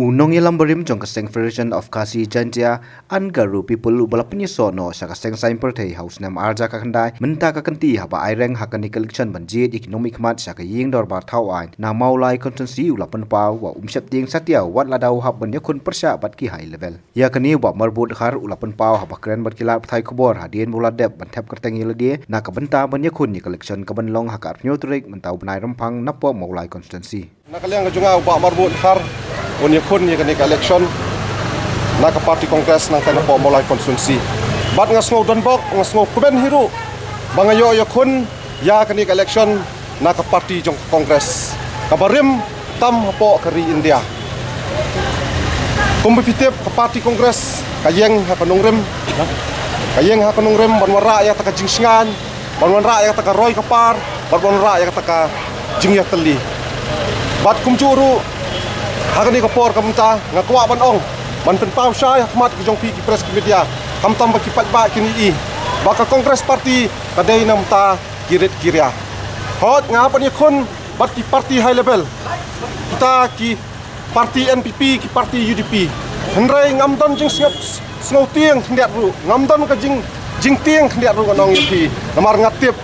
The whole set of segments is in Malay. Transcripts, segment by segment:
Unong yalam berim jong kaseng Federation of Kasi Jantia Angaru people ubala penyeso no sa kaseng sign perthei house nam arja ka khandai menta ka kanti haba aireng hakani collection banjit economic mat sa ka ying dor bar thau ai na maulai constituency ulapan pau wa umsep ting satia wat ladau hab ban yakun persya bat ki high level ya kani wa marbut khar ulapan pau haba kren bat kilar thai khobor hadien buladep ban thap kerteng yelade na ka benta ban yakun ni collection ka ban long hakar nyotrik mentau benai rempang napo maulai constituency nakaliang ka junga wa marbut khar Oni kun ni kani election nak parti kongres nang kana po mulai konstitusi. Bat ngasngau donbok ngasngau kuben hiru. Bangayo yo kun ya kani election nak parti jong kongres. Kabarim tam po kari India. Kompetitif ke parti kongres kayeng ha kanungrim. Kayeng ha kanungrim banwara ya taka jingsingan, banwara ya taka roy kapar, banwara ya taka jingya teli. Bat kumjuru Hakani kapor kamta ngakwa banong man penpau syai hakmat ki jongpi ki press ki media kamtam baki patba kini i baka kongres parti kadai namta kirit kiria hot ngapa ni kun bat ki parti high level kita ki parti NPP ki parti UDP hendrai ngamdon jing snow tiang khndiat ru ngamdon ka jing tiang khndiat ru nong UDP namar ngatip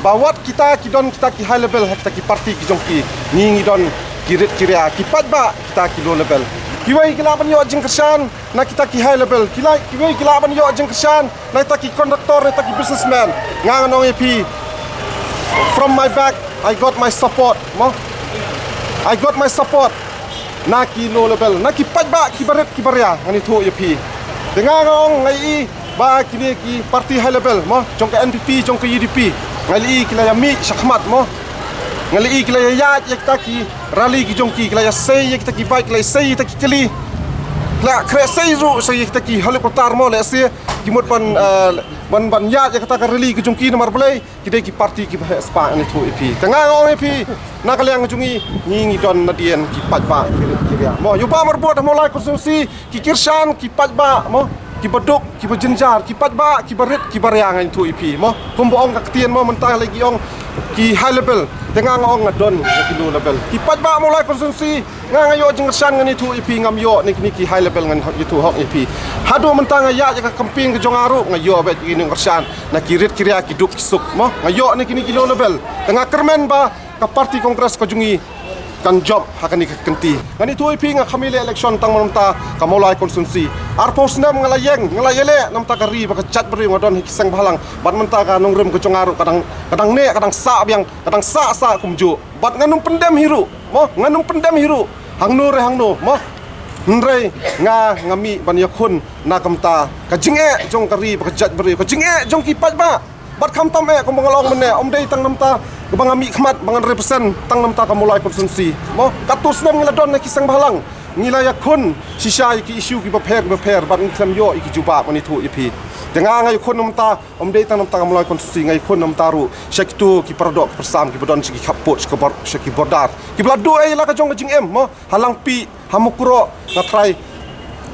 bawat kita ki don kita ki high level kita ki parti ki jongpi ngingi don kirit kiria kipat ba kita kilo level kiwai kilaban yo jing kesan na kita ki high level kiwai kilaban yo jing kesan na kita ki conductor na kita ki businessman ngang nong EP from my back I got my support mo I got my support na kilo level na kipat ba kibaret kibaria ngani thu EP dengan ngong ngai i ba kini ki parti high level mo jong ke NPP jong ke UDP ngai i kila yami syakmat mo ngali ikla ya kita ki rally ki jongki kila ya sei kita ki bike la sei kita ki kali la kre sei ru sei kita ki helikopter mo la se ki mot ban ya kita ka rally ki jongki nomor belai kita ki parti ki spa ani thu EP tengah ngong EP na kaliang jungi ngingi don nadien ki patba kira mo yu ba marbot mo lai konstitusi ki kirsan ki patba mo ki baduk ki berjenjar ki patba ki barit ki baryang ani thu EP mo kumbo ong ka tien mo mentah lagi ong ki high level tengah ngong ngadon ki low level ki patba mulai konstitusi ngayo jingsan ngani thu EP ngam yo ni ki high level ngan itu hok EP hadu mentang ya ka camping ke jongaru ngayo bet ki ngirsan na kirit kiria ki duk suk mo ngayo ni ki low level tengah kermen ba ka parti kongres ko jungi kan job hakani kenti ngani thu EP nga khamile election tang mamta ka mulai konstitusi arpos nam ngalayele namta ka ri ba ka chat bri ngadon hisang balang bat menta ka nongrem ko jongaru kadang ne kadang sa biang kadang sa kumju bat nganung pendem hiru mo nganung pendem hiru hangno mo nrei ngami ban yakun na kamta ka jinge jong ka ri ba ka chat bri ka jinge jong ki pat ba bat kham tam ko mangalong mene om dei tang namta bang ami khmat bang represent tang namta ka mulai konstitusi mo katus nam ngiladon na kisang balang ngila yakun sisai ki issue ki baper bat ngam yo iki juba mani thu EP tengah ngai kun namta om dei tang namta ka mulai konstitusi ngai kun namta ru sektu ki prodok persam ki bodon sigi khapot ki bordar ki bladu ai la ka jong jing em mo halang pi hamukro na try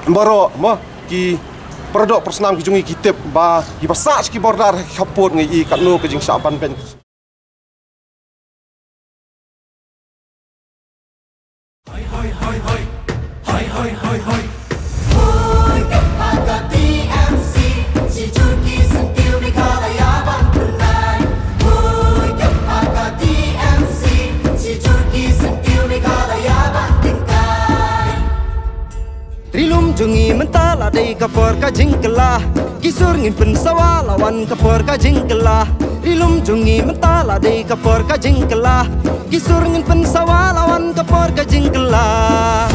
baro mo ki produk persnam ki jungi kitip ba ki basak ki bordar khapot ngai i katno ke jing saban ben Jungi mentala dei kapor ka jingkela kisur ngin pensawa lawan kapor ka jingkela rilum jungi mentala dei kapor ka jingkela kisur ngin pensawa lawan kapor ka jingkela